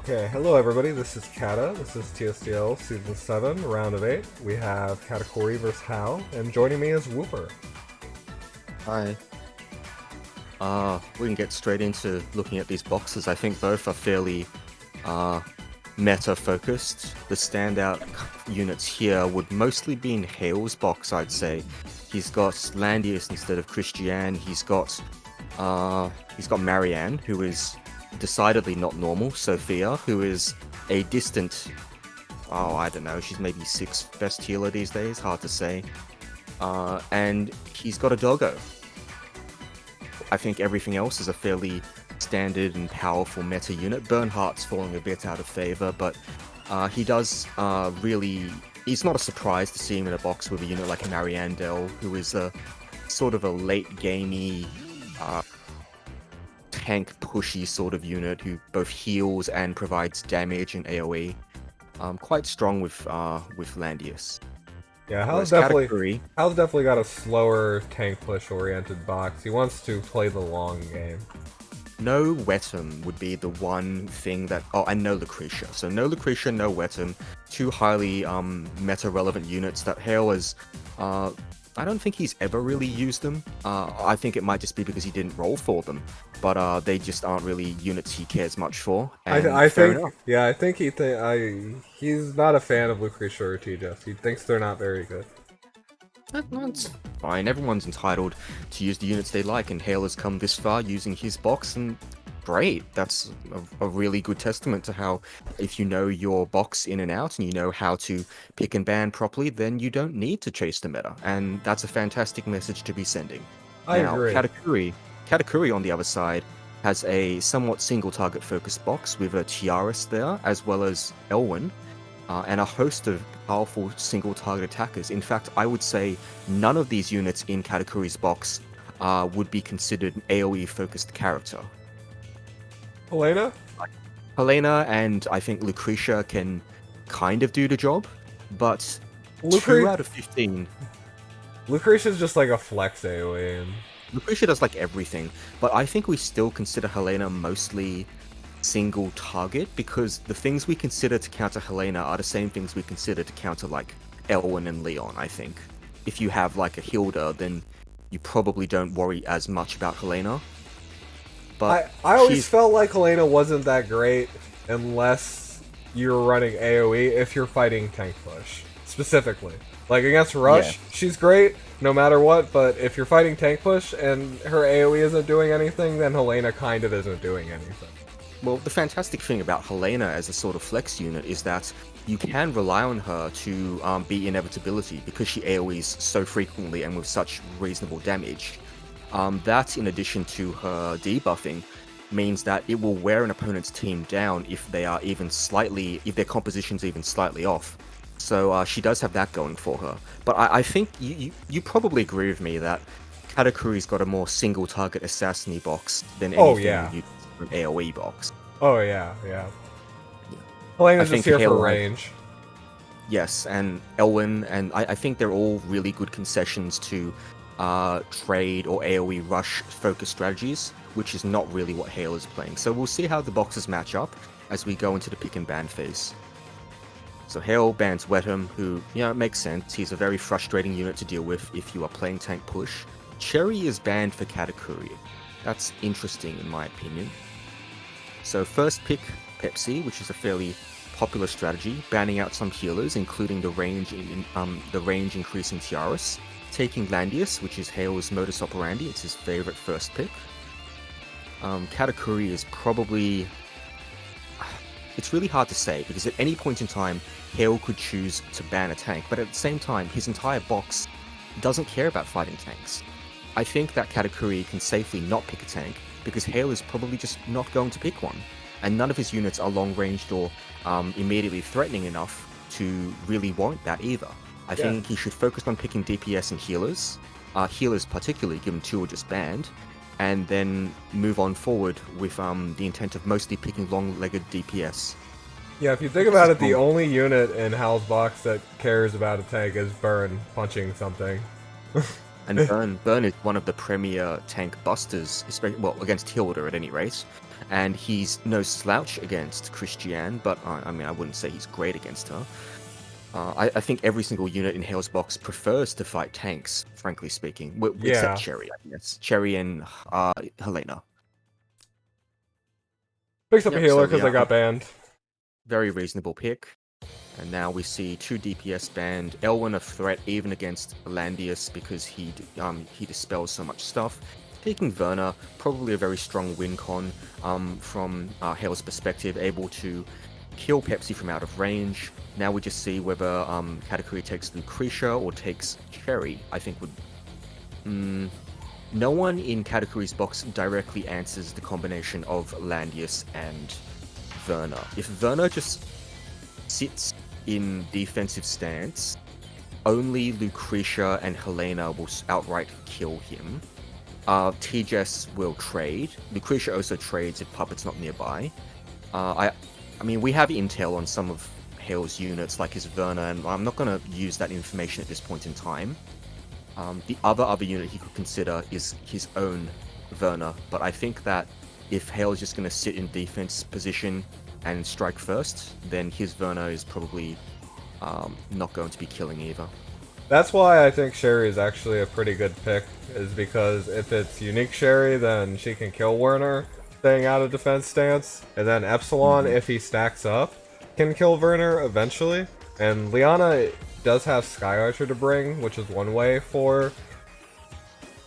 Okay, hello everybody, this is Kata, this is TSdL Season 7, Round of 8. We have Katakuri vs. Hayl, and joining me is Wooper. Hi. We can get straight into looking at these boxes. I think both are fairly meta-focused. The standout units here would mostly be in Hayl's box, I'd say. He's got Landius instead of Christiane. He's got Marianne, who is decidedly not normal. Sophia, who is a distant, I don't know, she's maybe 6th best healer these days, hard to say. And he's got a doggo. I think everything else is a fairly standard and powerful meta unit. Bernhardt's falling a bit out of favor, but he does really... It's not a surprise to see him in a box with a unit like Marianne Dell, who is a sort of a late-gamey, tank pushy sort of unit who both heals and provides damage in AoE. Quite strong with Landius. Yeah, Hal's definitely got a slower tank push oriented box. He wants to play the long game. No Wetum would be the one thing that... Oh, and no Lucretia. So no Lucretia, no Wetum. Two highly meta-relevant units that Hayl has... I don't think he's ever really used them. I think it might just be because he didn't roll for them. But they just aren't really units he cares much for. I think he's not a fan of Lucretia or T-Jess. He thinks they're not very good. That's fine. Everyone's entitled to use the units they like, and Hayl has come this far using his box, and great. That's a really good testament to how, if you know your box in and out, and you know how to pick and ban properly, then you don't need to chase the meta, and that's a fantastic message to be sending. I agree. Katakuri, on the other side, has a somewhat single-target focused box with a Tiaris there, as well as Elwyn, and a host of powerful single-target attackers. In fact, I would say none of these units in Katakuri's box would be considered an AoE-focused character. Helena? Helena and I think Lucretia can kind of do the job, but 2 out of 15... Lucretia's just like a flex AoE. And... Lucretia does like everything, but I think we still consider Helena mostly single target, because the things we consider to counter Helena are the same things we consider to counter like Elwyn and Leon, I think. If you have like a Hilda, then you probably don't worry as much about Helena. But I always felt like Helena wasn't that great unless you're running AoE if you're fighting tank push, specifically. Like against Rush, she's great no matter what, but if you're fighting tank push and her AoE isn't doing anything, then Helena kind of isn't doing anything. Well, the fantastic thing about Helena as a sort of flex unit is that you can rely on her to be inevitability, because she AoEs so frequently and with such reasonable damage. That, in addition to her debuffing, means that it will wear an opponent's team down if they are if their composition's even slightly off. So she does have that going for her. But I think you probably agree with me that Katakuri's got a more single-target assassin-y box than anything an AoE box. Oh yeah. Helena's just here for range. Yes, and Elwyn, and I think they're all really good concessions to trade or AoE rush focus strategies, which is not really what Hayl is playing. So we'll see how the boxes match up as we go into the pick and ban phase. So Hayl bans Wetum, who, it makes sense. He's a very frustrating unit to deal with if you are playing tank push. Cherry is banned for Katakuri. That's interesting in my opinion. So first pick Pepsi, which is a fairly popular strategy, banning out some healers, including the range increasing Tiaris. Taking Landius, which is Hayl's modus operandi. It's his favorite first pick. Katakuri is probably... It's really hard to say, because at any point in time, Hayl could choose to ban a tank, but at the same time, his entire box doesn't care about fighting tanks. I think that Katakuri can safely not pick a tank, because Hayl is probably just not going to pick one, and none of his units are long-ranged or immediately threatening enough to really warrant that either. I think he should focus on picking DPS and healers, healers particularly, given 2 are just banned, and then move on forward with the intent of mostly picking long-legged DPS. Yeah, if you think about it, the only unit in Hal's box that cares about a tank is Burn punching something. And Burn is one of the premier tank busters, especially, well, against Hilda at any rate. And he's no slouch against Christiane, but I mean, I wouldn't say he's great against her. I think every single unit in Hayl's box prefers to fight tanks, frankly speaking, except Cherry, I guess. Cherry and Helena. Picks up a healer because I got banned. Very reasonable pick. And now we see 2 DPS banned. Elwyn a threat even against Landius because he dispels so much stuff. Taking Verna, probably a very strong win con from Hayl's perspective, able to kill Pepsi from out of range. Now we just see whether Katakuri takes Lucretia or takes Cherry. I think would... no one in Katakuri's box directly answers the combination of Landius and Verna. If Verna just sits in defensive stance, only Lucretia and Helena will outright kill him. TJS will trade. Lucretia also trades if Puppet's not nearby. I mean, we have intel on some of Hayl's units, like his Verna, and I'm not going to use that information at this point in time. The other unit he could consider is his own Verna, but I think that if Hayl is just going to sit in defense position and strike first, then his Verna is probably not going to be killing either. That's why I think Sherry is actually a pretty good pick, is because if it's unique Sherry, then she can kill Werner, staying out of defense stance, and then Epsilon, if he stacks up, can kill Werner eventually. And Liana does have Sky Archer to bring, which is one way for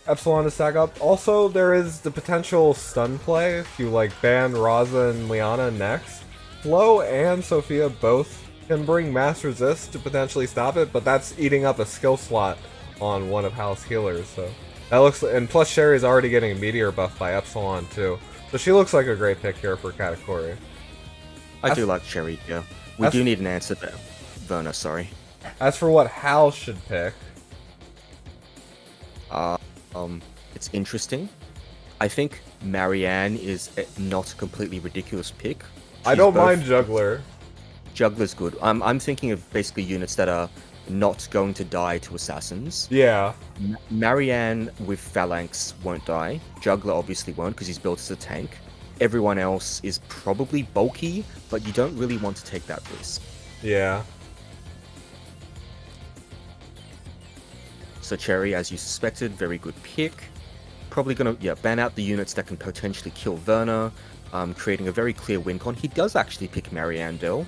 Epsilon to stack up. Also, there is the potential stun play if you like ban Raza and Liana next. Flo and Sophia both can bring Mass Resist to potentially stop it, but that's eating up a skill slot on one of Hal's healers, so that looks... And plus Sherry's already getting a meteor buff by Epsilon too, so she looks like a great pick here for Katakuri. I do like Cherry, yeah. We do need an answer there. Verna, sorry. As for what Hal should pick... it's interesting. I think Marianne is not a completely ridiculous pick. I don't mind Juggler. Juggler's good. I'm thinking of basically units that are not going to die to assassins. Yeah. Marianne with Phalanx won't die. Juggler obviously won't because he's built as a tank. Everyone else is probably bulky, but you don't really want to take that risk. Yeah. So Cherry, as you suspected, very good pick. Probably gonna ban out the units that can potentially kill Verna, creating a very clear win con. He does actually pick Marianne Dell.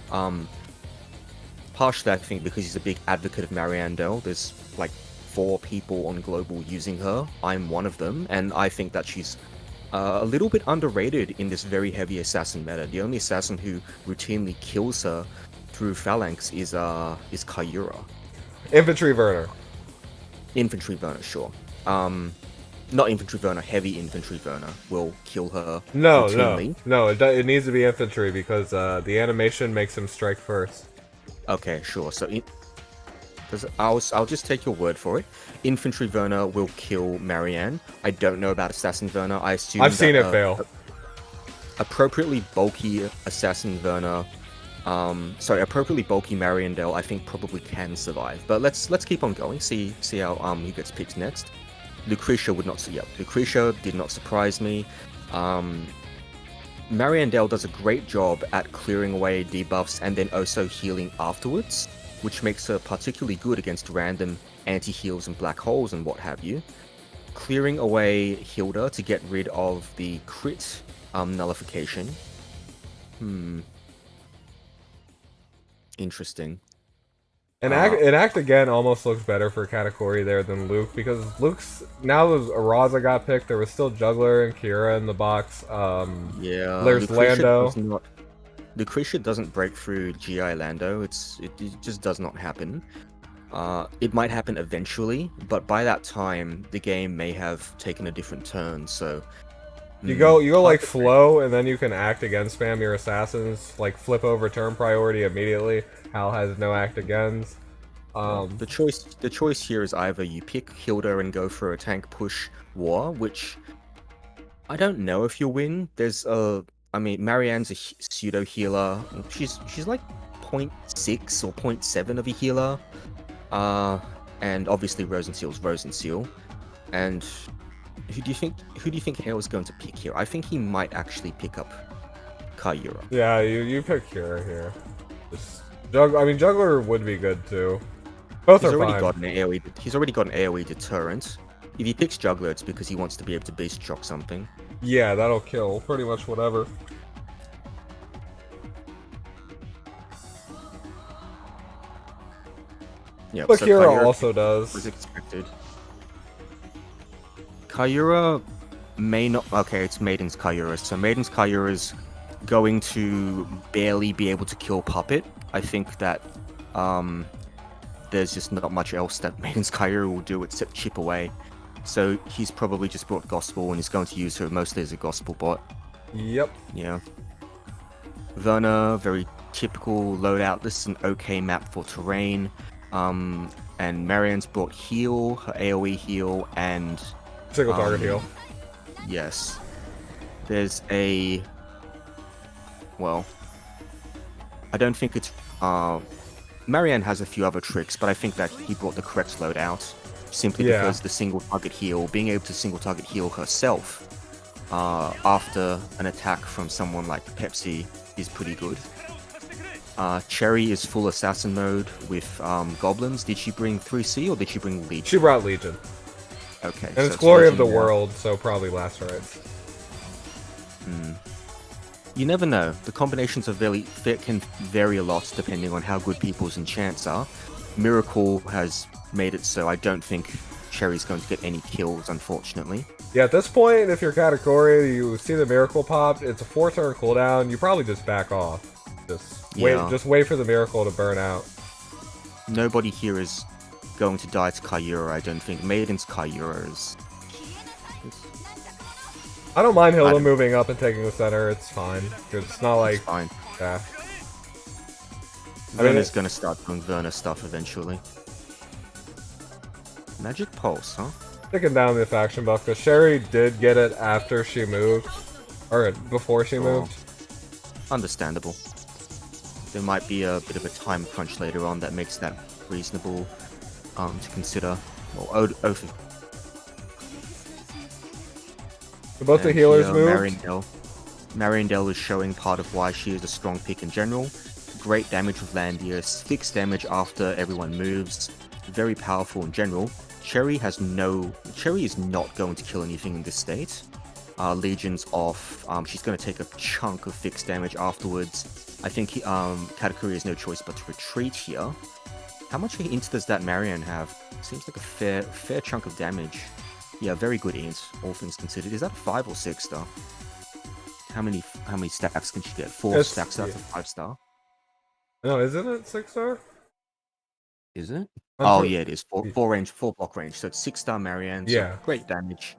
Partially I think because he's a big advocate of Marianne Dell. There's like 4 people on global using her. I'm one of them, and I think that she's a little bit underrated in this very heavy assassin meta. The only assassin who routinely kills her through Phalanx is Kyura. Infantry Werner. Infantry Werner, sure. Not Infantry Werner, heavy Infantry Werner will kill her routinely. No, it needs to be infantry because the animation makes him strike first. Okay, sure. So I'll just take your word for it. Infantry Werner will kill Marianne. I don't know about Assassin Werner. I assume I've seen it fail. Appropriately bulky Assassin Werner, appropriately bulky Mariandel, I think probably can survive. But let's keep on going. See how he gets picked next. Lucretia would not. Yeah, Lucretia did not surprise me. Mariandel does a great job at clearing away debuffs and then also healing afterwards, which makes her particularly good against random anti-heals and black holes and what have you. Clearing away Hilda to get rid of the crit nullification. Interesting. And Act again almost looks better for Katakuri there than Luke, because Luke's... Now that Araza got picked, there was still Juggler and Kira in the box. Yeah, there's Lando. Lucretia doesn't break through GI Lando. It just does not happen. It might happen eventually, but by that time, the game may have taken a different turn, so... You go like Flow, and then you can Act Again spam your assassins, like flip over turn priority immediately. Hal has no Act Agains. The choice here is either you pick Hilda and go for a tank push war, which I don't know if you'll win. I mean, Marianne's a pseudo healer. She's like 0.6 or 0.7 of a healer. And obviously Rosenseal's Rosenseal. And who do you think Hayl is going to pick here? I think he might actually pick up Kaiyura. Yeah, you pick Kira here. I mean, Juggler would be good too. Both are fine. He's already got an AoE deterrent. If he picks Juggler, it's because he wants to be able to beast shock something. Yeah, that'll kill pretty much whatever. Yeah, but so Kira also does. Was expected. Kaiyura may not. Okay, it's Maiden's Kaiyura. So Maiden's Kaiyura is going to barely be able to kill Puppet. I think that there's just not much else that Maiden's Kaiyura will do except chip away. So he's probably just brought Gospel and he's going to use her mostly as a Gospel bot. Yep. Yeah. Verna, very typical loadout. This is an okay map for terrain. And Marianne's brought heal, her AoE heal, and single target heal. Yes. There's a... Well, I don't think it's... Marianne has a few other tricks, but I think that he brought the correct loadout. Simply because the single target heal, being able to single target heal herself after an attack from someone like Pepsi is pretty good. Cherry is full assassin mode with goblins. Did she bring 3C or did she bring Legion? She brought Legion. Okay. And it's Glory of the World, so probably last rights. You never know. The combinations of can vary a lot depending on how good people's enchants are. Miracle has made it so I don't think Cherry's going to get any kills, unfortunately. Yeah, at this point, if you're Katakuri, you see the Miracle popped, it's a 4-turn cooldown, you probably just back off. Just wait for the Miracle to burn out. Nobody here is going to die to Kaiyura, I don't think. Maiden's Kaiyura is... I don't mind Hilda moving up and taking the center, it's fine. It's not like... It's fine. Yeah. Verna's gonna start doing Verna stuff eventually. Magic Pulse, huh? Sticking down the faction buff, because Sherry did get it after she moved. Or before she moved. Understandable. There might be a bit of a time crunch later on that makes that reasonable to consider. Well, both the healers moved. Mariandel is showing part of why she is a strong pick in general. Great damage with Landius, fixed damage after everyone moves. Very powerful in general. Cherry is not going to kill anything in this state. Legion's off. She's going to take a chunk of fixed damage afterwards. I think Katakuri has no choice but to retreat here. How much int does that Marianne have? Seems like a fair chunk of damage. Yeah, very good int, all things considered. Is that a 5 or 6 star? How many stacks can she get? 4 stacks out of 5 star? No, isn't it 6 star? Is it? Oh yeah, it is. 4 block range. So it's 6 star Marianne. So yeah. Great damage.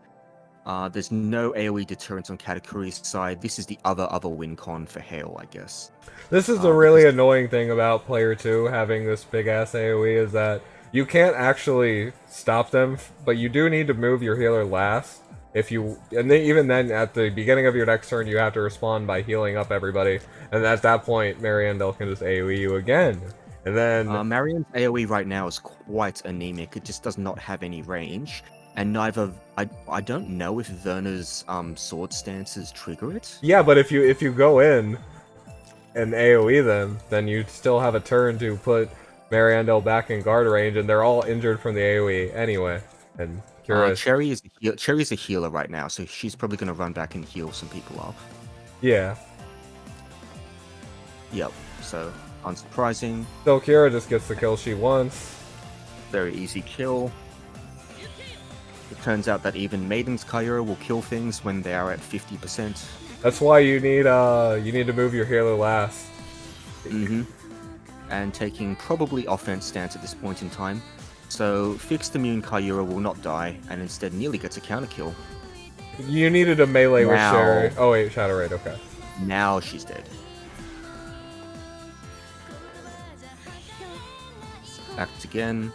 There's no AoE deterrent on Katakuri's side. This is the other win con for Hayl, I guess. This is the really annoying thing about Player 2 having this big ass AoE is that you can't actually stop them, but you do need to move your healer last. Even then, at the beginning of your next turn, you have to respond by healing up everybody, and at that point, Mariandel can just AoE you again. And then Marianne's AoE right now is quite anemic. It just does not have any range. And neither I don't know if Verna's sword stances trigger it. Yeah, but if you go in and AoE them, then you still have a turn to put Mariandel back in guard range, and they're all injured from the AoE anyway. And Cherry's a healer right now, so she's probably gonna run back and heal some people up. Yeah. Yep. So unsurprising. So Kira just gets the kill she wants. Very easy kill. It turns out that even Maiden's Kaiyura will kill things when they are at 50%. That's why you need to move your healer last. And taking probably offense stance at this point in time. So fixed immune Kaiyura will not die and instead nearly gets a counter kill. You needed a melee with Sherry. Oh wait, Shadow Raid, okay. Now she's dead. Act again.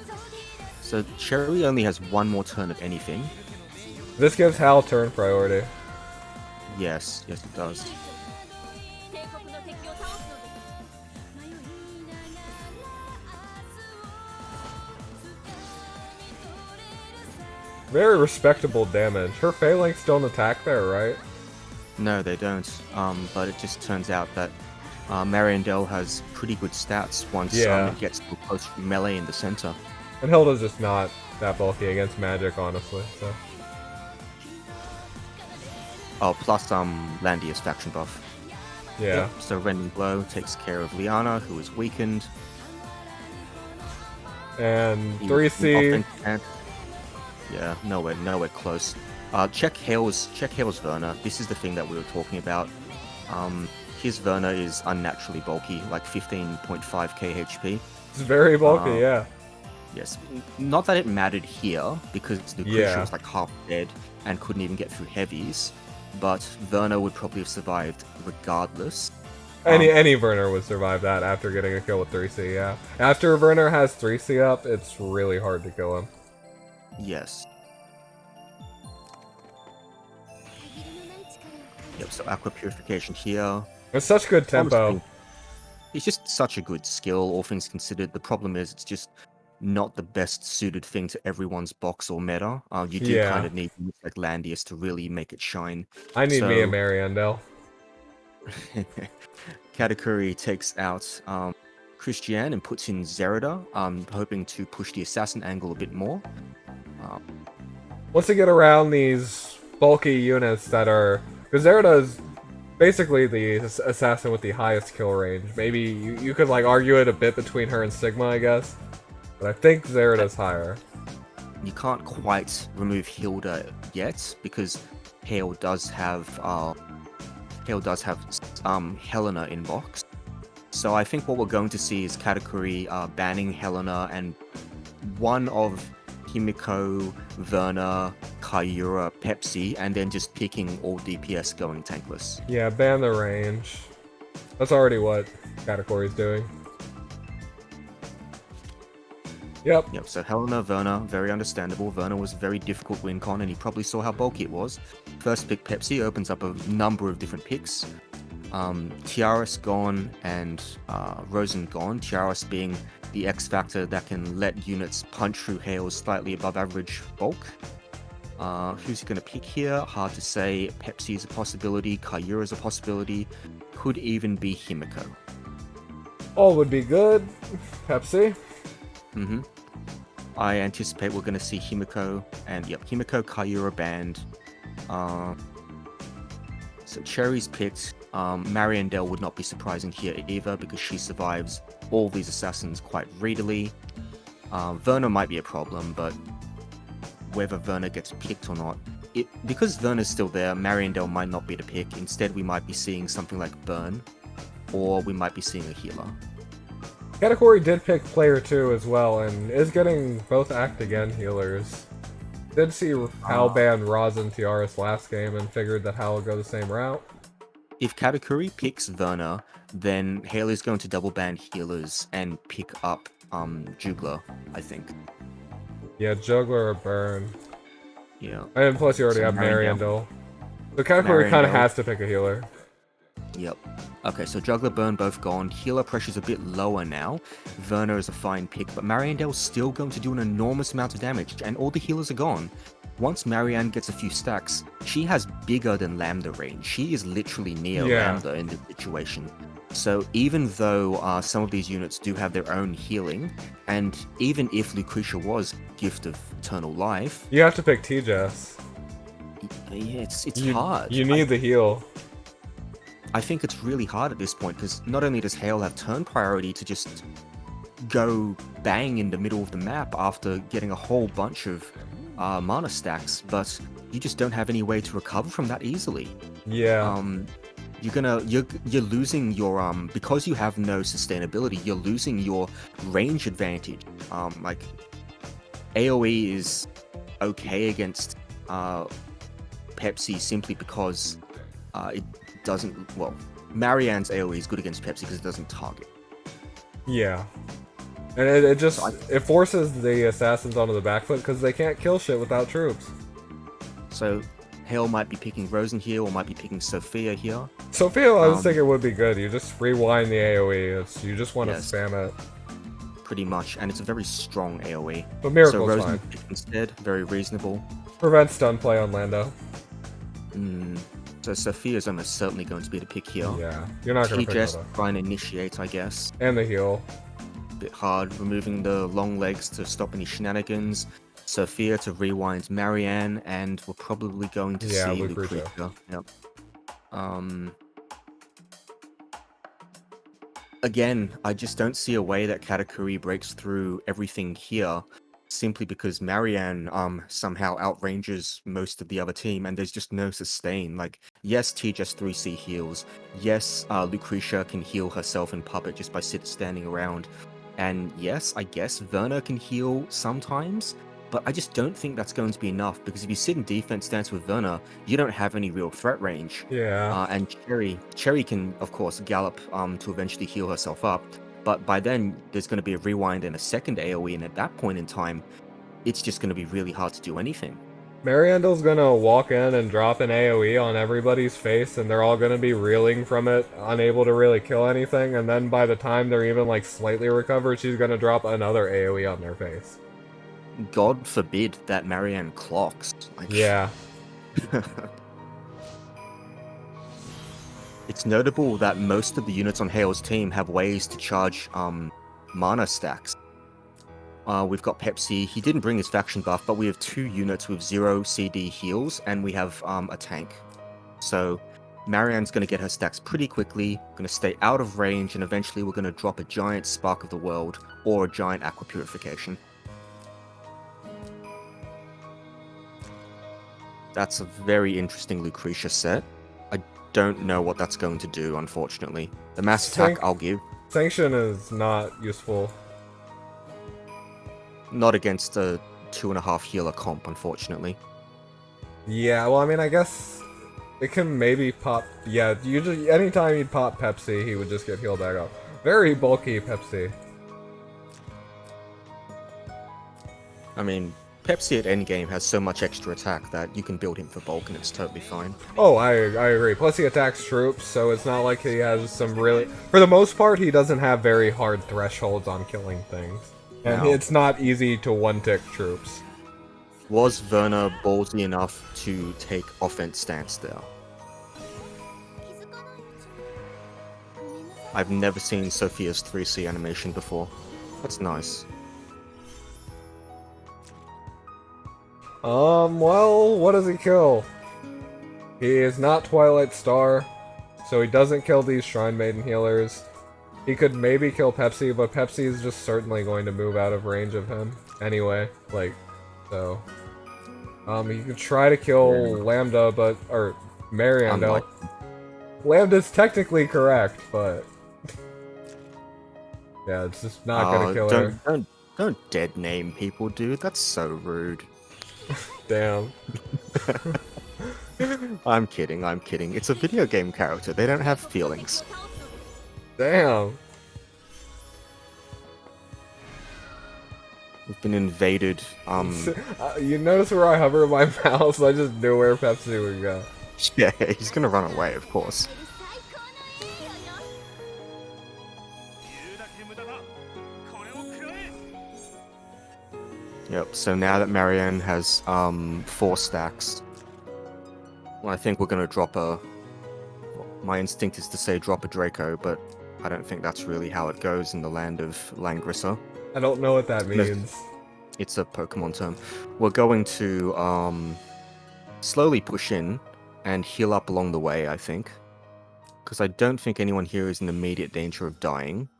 So Cherry only has one more turn of anything. This gives Hal turn priority. Yes, it does. Very respectable damage. Her phalanx don't attack there, right? No, they don't. But it just turns out that Mariandel has pretty good stats once Yeah. it gets to a close melee in the center. And Hilda's just not that bulky against magic, honestly, so. Oh, plus Landia's faction buff. Yeah. Yep, so Rending Blow takes care of Liana, who is weakened. And He 3C. Yeah, nowhere close. Check Hayl's Verna. This is the thing that we were talking about. His Verna is unnaturally bulky, like 15.5k HP. It's very bulky, yeah. Yes, not that it mattered here, because Lucretia Yeah. was like half dead and couldn't even get through heavies, but Verna would probably have survived regardless. Any Werner would survive that after getting a kill with 3C, yeah. After Werner has 3C up, it's really hard to kill him. Yes. Yep, so Aqua Purification here. It's such good tempo. Honestly, it's just such a good skill, all things considered. The problem is it's just not the best suited thing to everyone's box or meta. You do kind of need like Landius to really make it shine. I need me a Mariandel. Katakuri takes out Christiane and puts in Zerida, hoping to push the assassin angle a bit more. Once you get around these bulky units that are... Because Zerida is basically the assassin with the highest kill range. Maybe you could like argue it a bit between her and Sigma, I guess. But I think Zerida's higher. You can't quite remove Hilda yet, because Hayl does have Helena in box. So I think what we're going to see is Katakuri banning Helena and one of Himiko, Verna, Kaiyura, Pepsi, and then just picking all DPS going tankless. Yeah, ban the range. That's already what Katakuri's doing. Yep. Yep, so Helena, Verna, very understandable. Verna was a very difficult win con, and you probably saw how bulky it was. First pick Pepsi opens up a number of different picks. Tiaras gone and Rosen gone. Tiaras being the X factor that can let units punch through Hayl's slightly above average bulk. Who's he going to pick here? Hard to say. Pepsi is a possibility. Kaiyura is a possibility. Could even be Himiko. All would be good. Pepsi. Mm-hmm. I anticipate we're going to see Himiko, and yep, Himiko, Kaiyura banned. So Cherry's picked. Mariandel would not be surprising here either, because she survives all these assassins quite readily. Verna might be a problem, but whether Verna gets picked or not, because Verna's still there, Mariandel might not be the pick. Instead, we might be seeing something like Burn, or we might be seeing a healer. Katakuri did pick player 2 as well, and is getting both Act Again healers. Did see Hal ban Roz and Tiaras last game, and figured that Hal would go the same route. If Katakuri picks Verna, then Hayl is going to double ban healers and pick up Jugler, I think. Yeah, Juggler or Burn. Yeah. And plus you already have Mariandel. So Katakuri kind of has to pick a healer. Yep. Okay, so Juggler, Burn both gone. Healer pressure's a bit lower now. Verna is a fine pick, but Mariandel's still going to do an enormous amount of damage, and all the healers are gone. Once Marianne gets a few stacks, she has bigger than Lambda range. She is literally near Lambda in this situation. So even though some of these units do have their own healing, and even if Lucretia was Gift of Eternal Life... You have to pick T-Jess. Yeah, it's hard. You need the heal. I think it's really hard at this point, because not only does Hayl have turn priority to just go bang in the middle of the map after getting a whole bunch of mana stacks, but you just don't have any way to recover from that easily. Yeah. You're losing your because you have no sustainability, you're losing your range advantage. Like AoE is okay against Pepsi simply because it doesn't, well, Marianne's AoE is good against Pepsi because it doesn't target. Yeah. And it just, it forces the assassins onto the back foot because they can't kill shit without troops. So Hayl might be picking Rosen here, or might be picking Sophia here. Sophia, I was thinking would be good. You just rewind the AoE. You just want to spam it. pretty much, and it's a very strong AoE. But So Miracle's Rose fine. instead, very reasonable. Prevents stun play on Lando. So Sophia's almost certainly going to be the pick here. Yeah, you're not gonna pick T-Jest that up. try and initiate, I guess. And the heal. Bit hard, removing the long legs to stop any shenanigans. Sophia to rewind Marianne, and we're probably going to see Lucretia. Yep. Again, I just don't see a way that Katakuri breaks through everything here, simply because Marianne somehow outranges most of the other team, and there's just no sustain. Like, yes, T-Jest 3C heals. Yes, Lucretia can heal herself in Puppet just by standing around. And yes, I guess Verna can heal sometimes, but I just don't think that's going to be enough, because if you sit in defense stance with Verna, you don't have any real threat range. Yeah. And Cherry can, of course, gallop to eventually heal herself up, but by then there's going to be a rewind and a second AoE, and at that point in time, it's just going to be really hard to do anything. Mariandel's gonna walk in and drop an AoE on everybody's face, and they're all gonna be reeling from it, unable to really kill anything, and then by the time they're even like slightly recovered, she's gonna drop another AoE on their face. God forbid that Marianne clocks. Like, Yeah. It's notable that most of the units on Hayl's team have ways to charge mana stacks. We've got Pepsi. He didn't bring his faction buff, but we have 2 units with 0 CD heals, and we have a tank. So Marianne's going to get her stacks pretty quickly, going to stay out of range, and eventually we're going to drop a giant Spark of the World or a giant Aqua Purification. That's a very interesting Lucretia set. I don't know what that's going to do, unfortunately. The mass attack I'll give. Sanction is not useful. Not against a 2.5 healer comp, unfortunately. Yeah, well, I mean, I guess it can maybe pop. Yeah, usually anytime he'd pop Pepsi, he would just get healed back up. Very bulky Pepsi. I mean, Pepsi at endgame has so much extra attack that you can build him for bulk and it's totally fine. Oh, I agree. Plus he attacks troops, so it's not like he has some really... For the most part, he doesn't have very hard thresholds on killing things. And it's not easy to one-tick troops. Was Verna ballsy enough to take offense stance there? I've never seen Sophia's 3C animation before. That's nice. Well, what does he kill? He is not Twilight Star, so he doesn't kill these Shrine Maiden healers. He could maybe kill Pepsi, but Pepsi is just certainly going to move out of range of him anyway. Like, so. He could try to kill Lambda, but... or Mariandel. Lambda's technically correct, but... yeah, it's just not gonna kill her. Don't dead name people, dude. That's so rude. Damn. I'm kidding. It's a video game character. They don't have feelings. Damn. We've been invaded. You notice where I hover my mouse? I just knew where Pepsi would go. Yeah, he's gonna run away, of course. Yep, so now that Marianne has 4 stacks, well, I think we're gonna drop a... my instinct is to say drop a Draco, but I don't think that's really how it goes in the land of Langrisser. I don't know what that means. It's a Pokemon term. We're going to slowly push in and heal up along the way, I think. Because I don't think anyone here is in immediate danger of dying.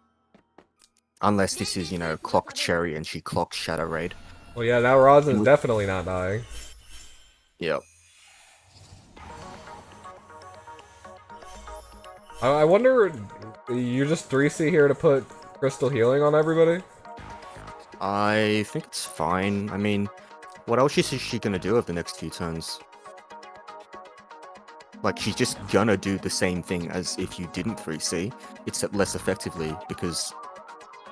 Unless this is, you know, Clock Cherry and she clocks Shadow Raid. Well, yeah, now Rosin's definitely not dying. Yep. I wonder, you just 3C here to put Crystal Healing on everybody? I think it's fine. I mean, what else is she gonna do over the next few turns? Like, she's just gonna do the same thing as if you didn't 3C, except less effectively, because...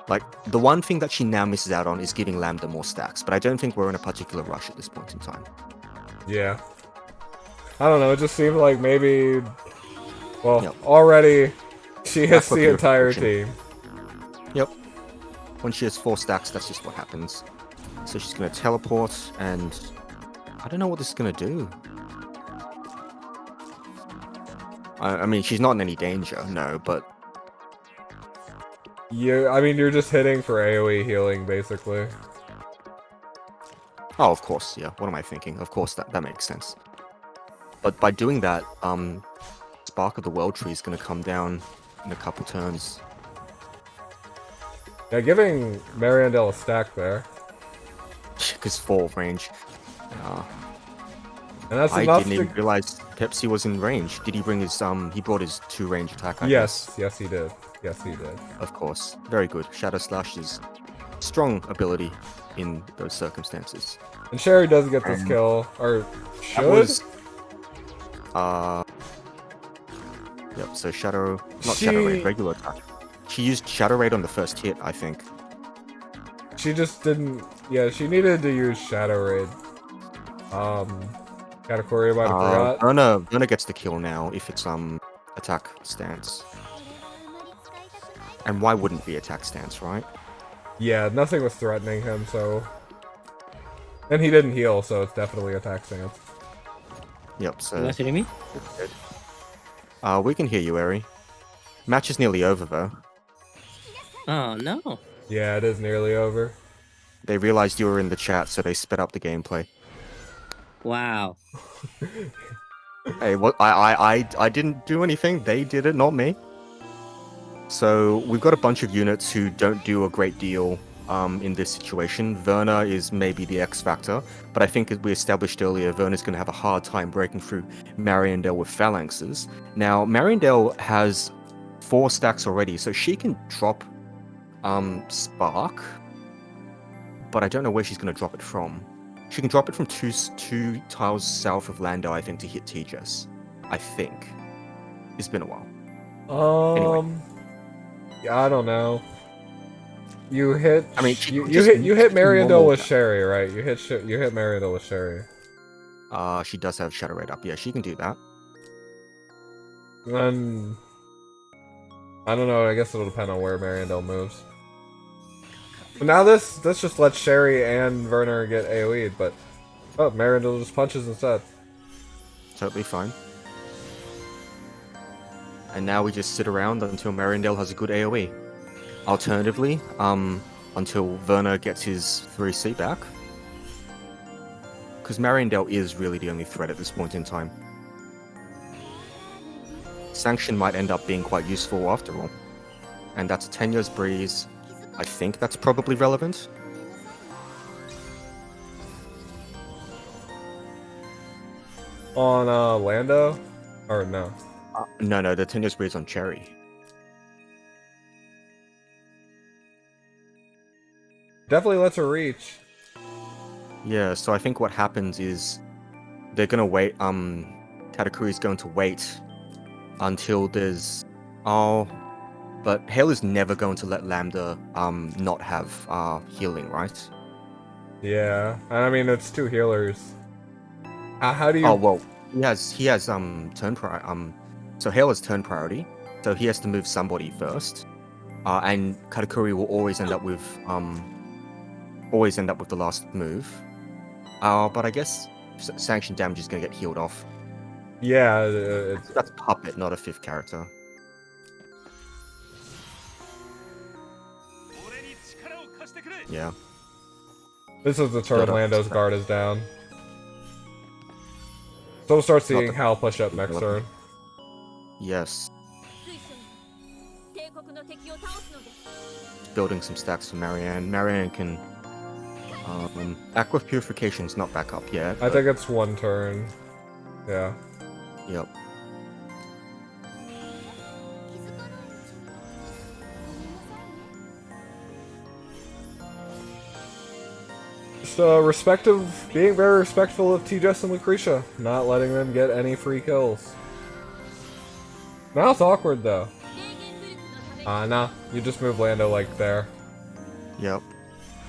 like, the one thing that she now misses out on is giving Lambda more stacks, but I don't think we're in a particular rush at this point in time. Yeah. I don't know, it just seems like maybe... well, already she hits the entire team. Yep. When she has 4 stacks, that's just what happens. So she's gonna teleport, and I don't know what this is gonna do. I mean, she's not in any danger, no, but I mean, you're just hitting for AoE healing, basically. oh, of course, yeah. What am I thinking? Of course, that makes sense. But by doing that, Spark of the World Tree is gonna come down in a couple turns. Yeah, giving Mariandel a stack there. Because 4 range. And that's I enough didn't to... even realize Pepsi was in range. Did he bring his, he brought his 2 range attack, I Yes, guess. yes he did. Yes he did. Of course. Very good. Shadow Slash is strong ability in those circumstances. And Sherry does get this kill, or should? That was, yep, so Shadow, not Shadow Raid, regular attack. She used Shadow Raid on the first hit, I think. She just didn't... Yeah, she needed to use Shadow Raid. Katakuri might have forgot. Verna gets the kill now if it's, attack stance. And why wouldn't be attack stance, right? Yeah, nothing was threatening him, so... And he didn't heal, so it's definitely attack stance. Yep, so... You guys hearing me? We can hear you, Eri. Match is nearly over, though. Oh, no. Yeah, it is nearly over. They realized you were in the chat, so they sped up the gameplay. Wow. Hey, what? I didn't do anything. They did it, not me. So we've got a bunch of units who don't do a great deal in this situation. Verna is maybe the X factor, but I think as we established earlier, Verna's going to have a hard time breaking through Mariandel with phalanxes. Now, Mariandel has 4 stacks already, so she can drop Spark, but I don't know where she's going to drop it from. She can drop it from two tiles south of Lando, I think, to hit TSdL. I think. It's been a while. Anyway. Yeah, I don't know. You hit. I mean, you hit Mariandel with Sherry, right? You hit Mariandel with Sherry. She does have Shadow Raid up. Yeah, she can do that. Then I don't know. I guess it'll depend on where Mariandel moves. But now this just lets Sherry and Werner get AoE'd, but oh, Mariandel just punches instead. Totally fine. And now we just sit around until Mariandel has a good AoE. Alternatively, until Werner gets his 3C back. Because Mariandel is really the only threat at this point in time. Sanction might end up being quite useful after all. And that's a 10 years breeze. I think that's probably relevant. On Lando? Or no? No, the 10 years breeze on Cherry. Definitely lets her reach. Yeah, so I think what happens is they're gonna wait, Katakuri's going to wait until there's... Oh... But Hayl is never going to let Lambda, not have, healing, right? Yeah, I mean, it's 2 healers. How do you... Oh, well, he has, turn priority, so Hayl has turn priority, so he has to move somebody first. And Katakuri will always end up with the last move. But I guess sanction damage is gonna get healed off. Yeah, That's Puppet, not a 5th character. Yeah. This is the turn Lando's guard is down. So we'll start seeing Hal push up next turn. Yes. Building some stacks for Marianne. Marianne can... Aqua Purification's not back up yet. I think it's 1 turn. Yeah. Yep. Just being very respectful of TSdL and Lucretia, not letting them get any free kills. Now it's awkward though. Nah, you just move Lando like there. Yep.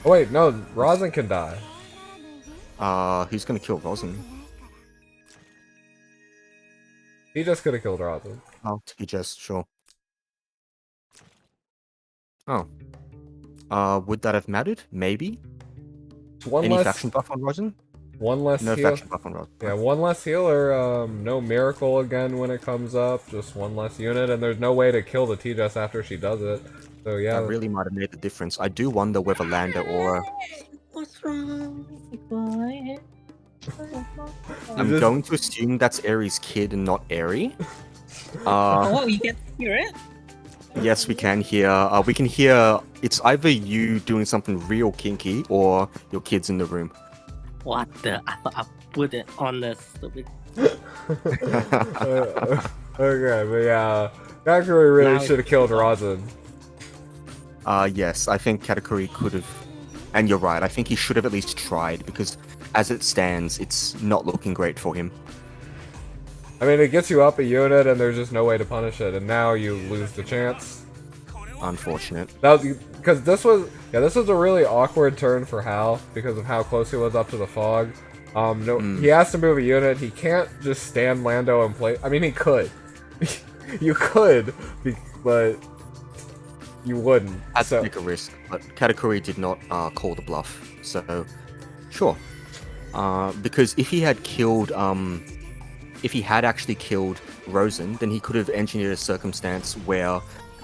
Oh wait, no, Rosin can die. Who's gonna kill Rosin? He just could have killed Rosin. Oh, he just, sure. Oh. Would that have mattered? Maybe. One Any less, faction buff on Rosin? one less No heal. faction buff on Rosin. Yeah, one less healer. No miracle again when it comes up. Just one less unit, and there's no way to kill the T-Just after she does it. So yeah, That really might have made the difference. I do wonder whether Lando or What's wrong, boy? I'm just- going to assume that's Aries' kid and not Aerie. Oh, you can hear it? Yes, we can hear. We can hear. It's either you doing something real kinky or your kids in the room. What the? I put it on the stupid. Okay, but yeah, Katakuri really Now should have it's killed on. Rosin. Yes, I think Katakuri could have, and you're right. I think he should have at least tried because, as it stands, it's not looking great for him. I mean, it gets you up a unit, and there's just no way to punish it, and now you lose the chance. Unfortunate. That was because this was a really awkward turn for Hayl because of how close he was up to the fog. He has to move a unit. He can't just stand Lando and play. I mean, he could. You could, but you wouldn't. Had to So take a risk, but Katakuri did not call the bluff. So, sure. Because if he had killed, if he had actually killed Rosin, then he could have engineered a circumstance where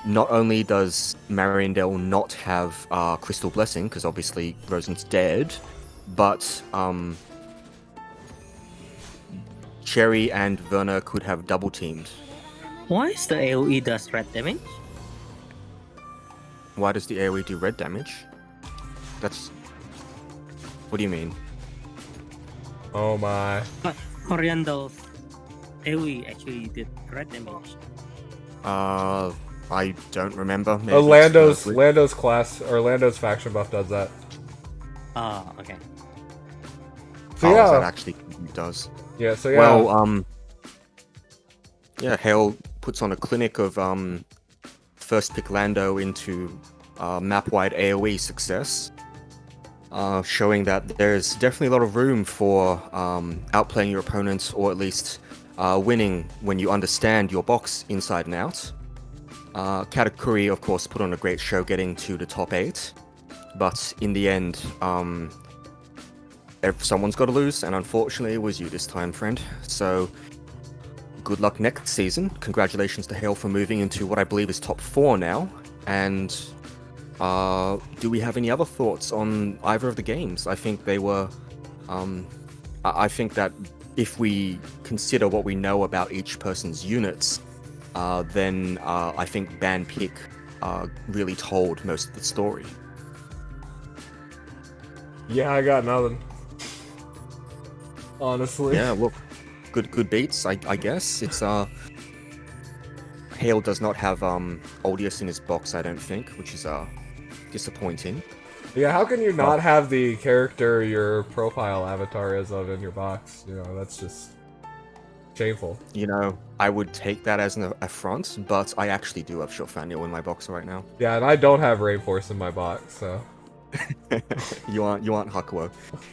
not only does Mariandel not have Crystal Blessing, because obviously Rosin's dead, but Cherry and Verna could have double teamed. Why is the AoE does red damage? Why does the AoE do red damage? That's... What do you mean? oh my. But Coriandel's AoE actually did red damage. I don't remember. Maybe Lando's class or Lando's faction buff does that. Oh, okay. So Oh, yeah, that actually does. yeah. So yeah. Well, yeah, Hayl puts on a clinic of first pick Lando into map-wide AoE success, showing that there's definitely a lot of room for outplaying your opponents, or at least winning when you understand your box inside and out. Katakuri, of course, put on a great show getting to the top 8, but in the end, someone's got to lose, and unfortunately it was you this time, friend. So, good luck next season. Congratulations to Hayl for moving into what I believe is top 4 now. And do we have any other thoughts on either of the games? I think they were... I think that if we consider what we know about each person's units, then I think Ban Pick really told most of the story. Yeah, I got nothing. Honestly. Yeah, look, good beats, I guess. It's Hayl does not have Odious in his box, I don't think, which is disappointing. Yeah, how can you not have the character your profile avatar is of in your box? You know, that's just shameful. You know, I would take that as an affront, but I actually do have Shorfaniel in my box right now. Yeah, and I don't have Rainforce in my box, so... you aren't Hakuo.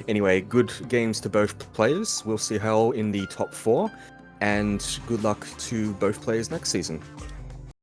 Anyway, good games to both players. We'll see Hayl in the top 4, and good luck to both players next season.